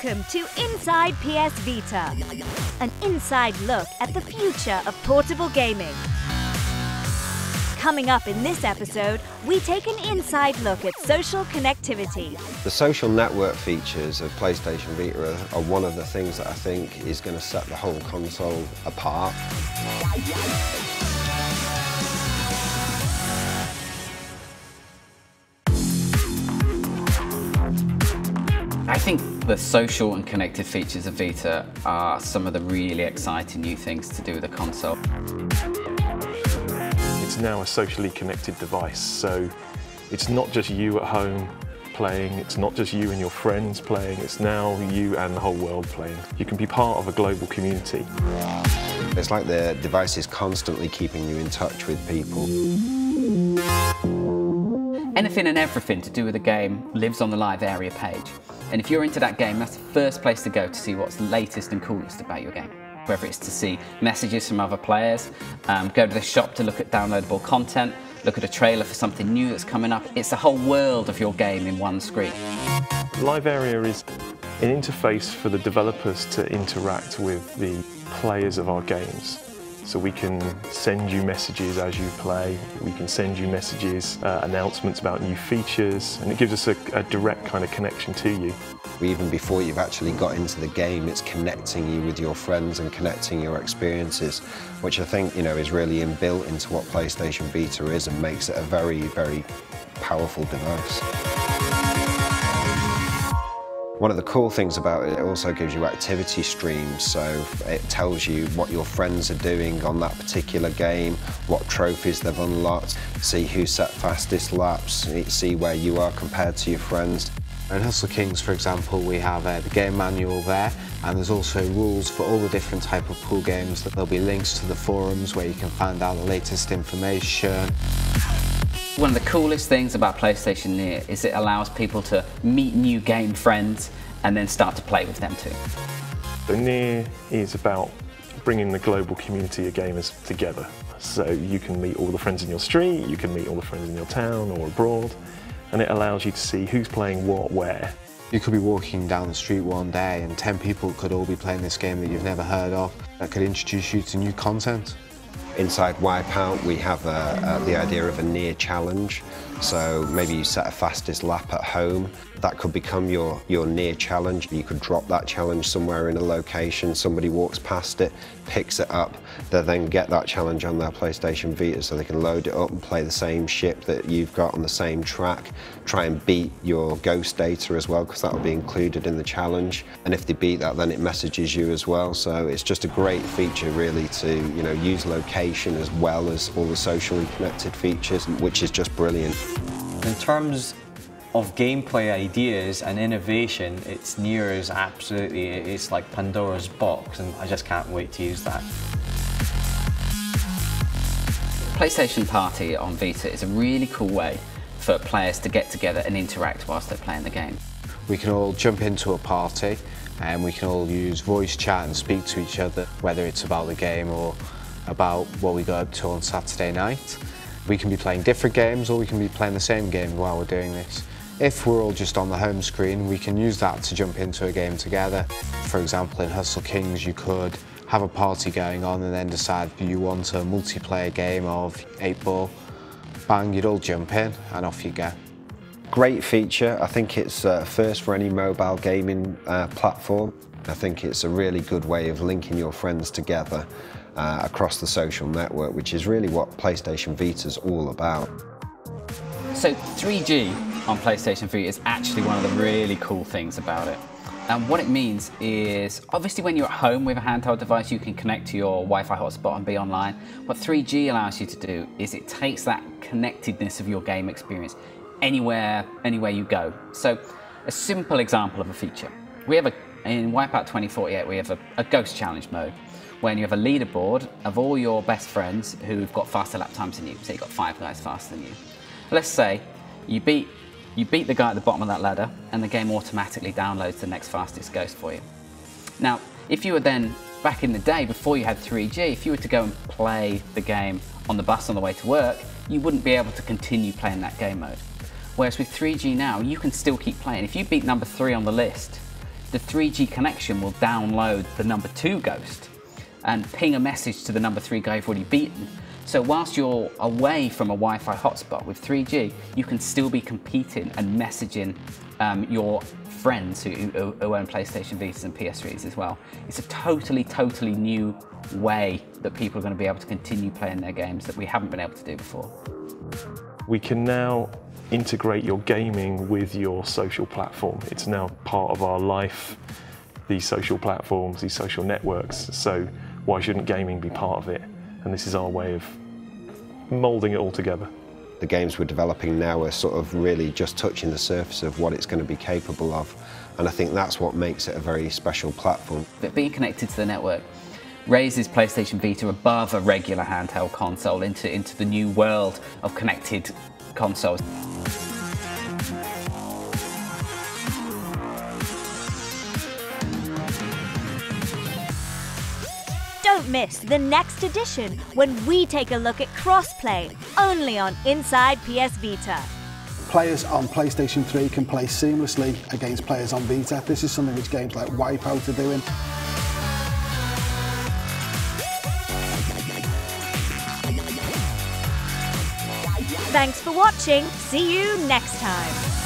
Welcome to Inside PS Vita, an inside look at the future of portable gaming. Coming up in this episode, we take an inside look at social connectivity. The social network features of PlayStation Vita are one of the things that I think is going to set the whole console apart. I think the social and connected features of Vita are some of the really exciting new things to do with the console. It's now a socially connected device, so it's not just you at home playing, it's not just you and your friends playing, it's now you and the whole world playing. You can be part of a global community. It's like the device is constantly keeping you in touch with people. Anything and everything to do with the game lives on the live area page. And if you're into that game, that's the first place to go to see what's latest and coolest about your game. Whether it's to see messages from other players, go to the shop to look at downloadable content, look at a trailer for something new that's coming up. It's the whole world of your game in one screen. Live area is an interface for the developers to interact with the players of our games. So we can send you messages as you play, we can send you messages, announcements about new features, and it gives us a direct kind of connection to you. Even before you've actually got into the game, it's connecting you with your friends and connecting your experiences, which I think, is really inbuilt into what PlayStation Vita is and makes it a very, very powerful device. One of the cool things about it also gives you activity streams, so it tells you what your friends are doing on that particular game, what trophies they've unlocked, see who set fastest laps, see where you are compared to your friends. In Hustle Kings, for example, we have the game manual there, and there's also rules for all the different type of pool games. There'll be links to the forums where you can find out the latest information. One of the coolest things about PlayStation Near is it allows people to meet new game friends and then start to play with them too. So Near is about bringing the global community of gamers together. So you can meet all the friends in your street, you can meet all the friends in your town or abroad, and it allows you to see who's playing what, where. You could be walking down the street one day and 10 people could all be playing this game that you've never heard of. That could introduce you to new content. Inside Wipeout, we have the idea of a near challenge. So maybe you set a fastest lap at home. That could become your near challenge. You could drop that challenge somewhere in a location. Somebody walks past it, picks it up. They then get that challenge on their PlayStation Vita so they can load it up and play the same ship that you've got on the same track. Try and beat your ghost data as well, because that will be included in the challenge. And if they beat that, then it messages you as well. So it's just a great feature really to use location as well as all the socially connected features, which is just brilliant. In terms of gameplay ideas and innovation, it's Near is absolutely, it's like Pandora's box, and I just can't wait to use that. PlayStation Party on Vita is a really cool way for players to get together and interact whilst they're playing the game. We can all jump into a party and we can all use voice chat and speak to each other, whether it's about the game or about what we got up to on Saturday night. We can be playing different games or we can be playing the same game while we're doing this. If we're all just on the home screen, we can use that to jump into a game together. For example, in Hustle Kings, you could have a party going on and then decide you want a multiplayer game of 8-ball. Bang, you'd all jump in and off you go. Great feature. I think it's first for any mobile gaming platform. I think it's a really good way of linking your friends together across the social network, which is really what PlayStation Vita is all about. So 3G on PlayStation Vita is actually one of the really cool things about it. And what it means is, obviously when you're at home with a handheld device, you can connect to your Wi-Fi hotspot and be online. What 3G allows you to do is it takes that connectedness of your game experience anywhere you go. So a simple example of a feature. We have in Wipeout 2048, we have a ghost challenge mode, when you have a leaderboard of all your best friends who've got faster lap times than you. So you've got 5 guys faster than you. Let's say you beat the guy at the bottom of that ladder and the game automatically downloads the next fastest ghost for you. Now, if you were then, back in the day before you had 3G, if you were to go and play the game on the bus on the way to work, you wouldn't be able to continue playing that game mode. Whereas with 3G now, you can still keep playing. If you beat number 3 on the list, the 3G connection will download the number 2 ghost and ping a message to the number 3 guy you've already beaten. So whilst you're away from a Wi-Fi hotspot with 3G, you can still be competing and messaging your friends who own PlayStation Vitas and PS3s as well. It's a totally new way that people are going to be able to continue playing their games that we haven't been able to do before. We can now integrate your gaming with your social platform. It's now part of our life, these social platforms, these social networks. So why shouldn't gaming be part of it? And this is our way of moulding it all together. The games we're developing now are sort of really just touching the surface of what it's going to be capable of. And I think that's what makes it a very special platform. But being connected to the network raises PlayStation Vita above a regular handheld console into the new world of connected consoles. Don't miss the next edition when we take a look at crossplay, only on Inside PS Vita. Players on PlayStation 3 can play seamlessly against players on Vita. This is something which games like Wipeout are doing. Thanks for watching. See you next time.